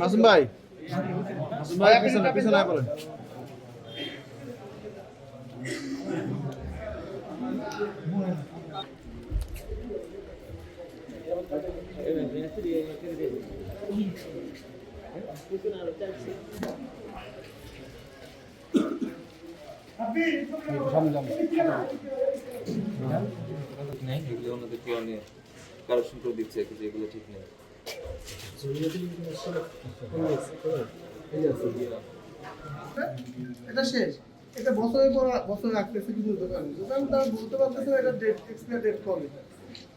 মাসুম ভাই, মাসুম ভাই পিছনে পিছনে বলেন। কারেকশন করে দিচ্ছে যেগুলো ঠিক নেই। এটা শেষ, এটা বছরের পর বছর রাখতেছে কিন্তু দোকানদার বলতে পারতেছে এটা ডেট এক্সপায়ার ডেট কবে।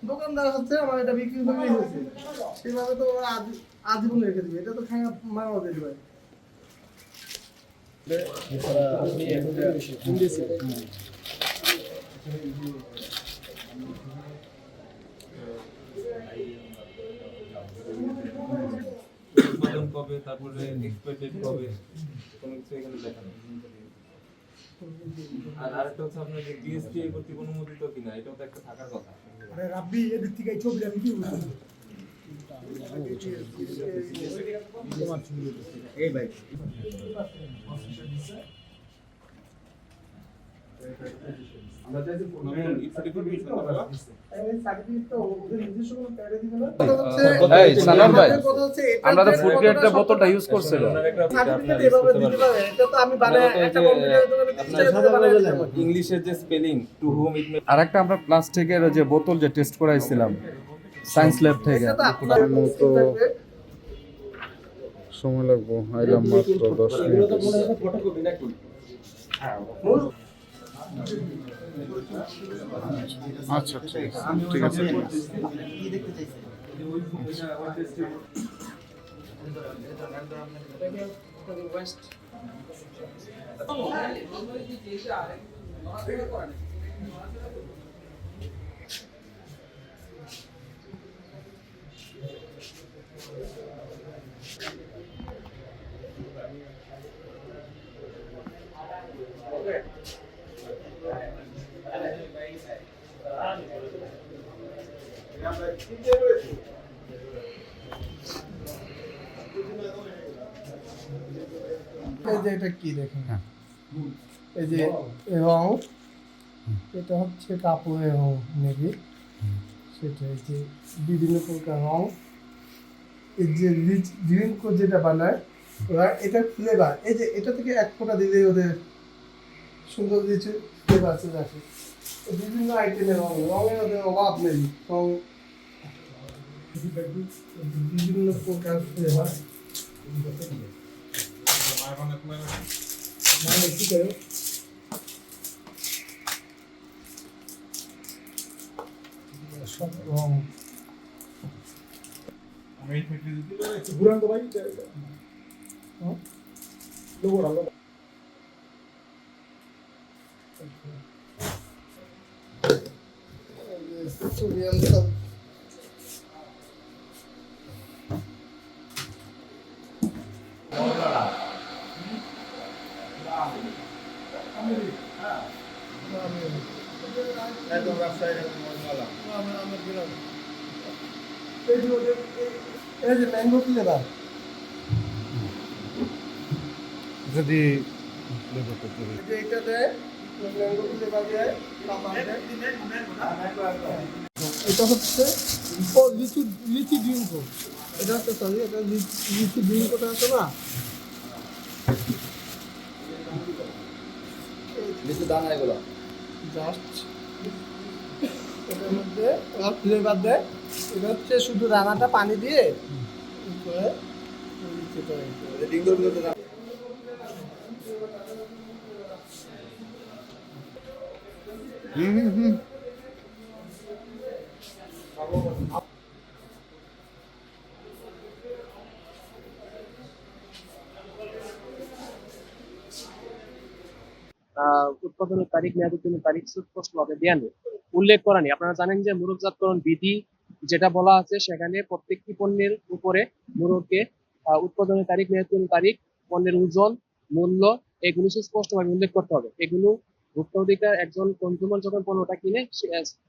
দোকানদার হচ্ছে আমার এটা বিক্রি করলেই হয়েছে, সেভাবে তো ওরা আজীবন রেখে দিবে, এটা তো খায় মারাও যেতে পারে। উৎপাদন কবে, তারপরে এক্সপায়ার ডেট কবে, কোনো কিছু এখানে দেখানো। আর আরেকটা হচ্ছে আপনার যে জিএসটি কর্তৃক অনুমোদিত কিনা, এটাও তো একটা থাকার কথা। আরে রাব্বি এদিক থেকে এই ছবিটা আমি কি বলছি এই ভাই আমরা চাইছি আমরা তো ফুড গ্রেডের বোতলটা ইউজ করছিলাম। ইংলিশের যে স্পেলিং টু হুম ইট মে। আরেকটা আমরা প্লাস্টিকের যে বোতল যে টেস্ট করাইছিলাম সায়েন্স ল্যাব থেকে। তো সময় লাগবো, আইলাম মাত্র 10 মিনিট। আচ্ছা ঠিক আছে। এই যে এটা কি দেখেন, এই যে রং, এটা হচ্ছে কাপড়ের রং নেভি, সেটা এই যে বিভিন্ন প্রকার রং, এই যে রিচ ড্রিঙ্ক যেটা বানায় ওরা, এটা ফ্লেভার, এই যে এটা থেকে এক ফোঁটা দিলে ওদের সুন্দর কিছু ফ্লেভার চলে আসে। বিভিন্ন আইটেমের রং, রঙের ওদের অভাব নেই, রং বিভিন্ন প্রকার ফ্লেভার। সব রং ঘুরান তো ভাই, সোডিয়াম এই যে ম্যাঙ্গো ফ্লেভার, যদি এটা দেয় ম্যাঙ্গো ফ্লেভার দেয়, এটা হচ্ছে ও লিচি লিচি ড্রিঙ্ক, এটা হচ্ছে সরি, এটা লিচি ড্রিঙ্কটা আছে না, লিচু দানা এগুলো জাস্ট এটার মধ্যে ওরা ফ্লেভার দেয়, এটা হচ্ছে শুধু দানাটা পানি দিয়ে করে ডিঙ্গোর ভিতরে উৎপাদনের তারিখ, মেয়াদ উত্তীর্ণের তারিখ সুস্পষ্টভাবে দেয়া নেই, উল্লেখ করা নেই। আপনারা জানেন যে মোড়কজাতকরণ বিধি যেটা বলা আছে সেখানে প্রত্যেকটি পণ্যের উপরে মোড়কে উৎপাদনের তারিখ, মেয়াদ উত্তীর্ণের তারিখ, পণ্যের ওজন, মূল্য এগুলো সুস্পষ্টভাবে উল্লেখ করতে হবে। এগুলো ভোক্তা অধিকার একজন কনজিউমার যখন পণ্যটা কিনে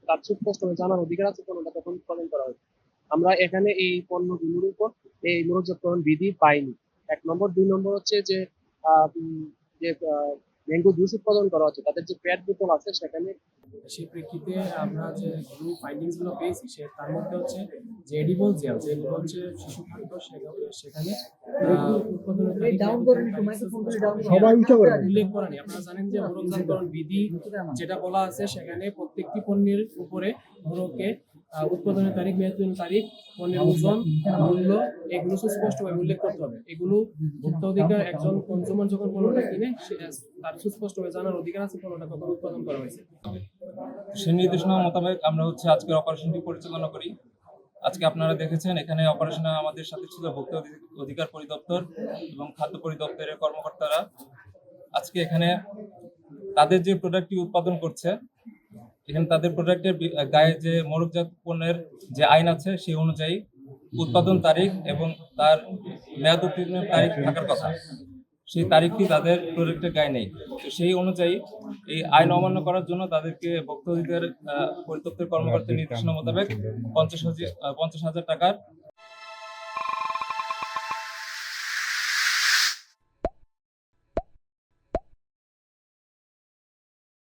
তার সুস্পষ্টভাবে জানার অধিকার আছে পণ্যটা তখন উৎপাদন করা হয়। আমরা এখানে এই পণ্যগুলোর উপর এই মূল্যযোগকরণ বিধি পাইনি। 1 নম্বর। 2 নম্বর হচ্ছে যে যে ম্যাঙ্গো জুস উৎপাদন করা হচ্ছে তাদের যে পেট বোতল আছে সেখানে সেই প্রেক্ষিতে আমরা যে গ্রুপ ফাইন্ডিংস গুলো পেয়েছি তার মধ্যে হচ্ছে যে এডিবল জেল যেগুলো হচ্ছে শিশু খাদ্য সেখানে উৎপাদনের উল্লেখ করা নেই। আপনারা জানেন যে মোড়কজাতকরণ বিধি যেটা বলা আছে সেখানে প্রত্যেকটি পণ্যের উপরে মোড়কে উৎপাদনের তারিখ, মেয়াদোত্তীর্ণ তারিখ, পণ্যের ওজন, মূল্য এগুলো সুস্পষ্টভাবে উল্লেখ করতে হবে। এগুলো ভোক্তা অধিকার একজন কনজিউমার যখন পণ্যটা কিনে তার সুস্পষ্টভাবে জানার অধিকার আছে পণ্যটা কখন উৎপাদন করা হয়েছে। সেই নির্দেশনা মোতাবেক আমরা আজকের অপারেশনটি পরিচালনা করি। আজকে আপনারা দেখেছেন এখানে অপারেশনে আমাদের সাথে ছিল ভোক্তা অধিকার পরিদপ্তর এবং খাদ্য পরিদপ্তরের কর্মকর্তারা। আজকে এখানে তাদের যে প্রোডাক্টটি উৎপাদন করছে এখানে তাদের প্রোডাক্টের গায়ে যে মোড়কজাত পণ্যের যে আইন আছে সেই অনুযায়ী উৎপাদন তারিখ এবং তার মেয়াদ উত্তীর্ণের তারিখ থাকার কথা, সেই তারিখটি তাদের প্রোডাক্টের গায়ে নেই। তো সেই অনুযায়ী এই আইন অমান্য করার জন্য তাদেরকে ভোক্তা অধিকার পরিদপ্তরের কর্মকর্তার নির্দেশনা মোতাবেক 50,000 টাকার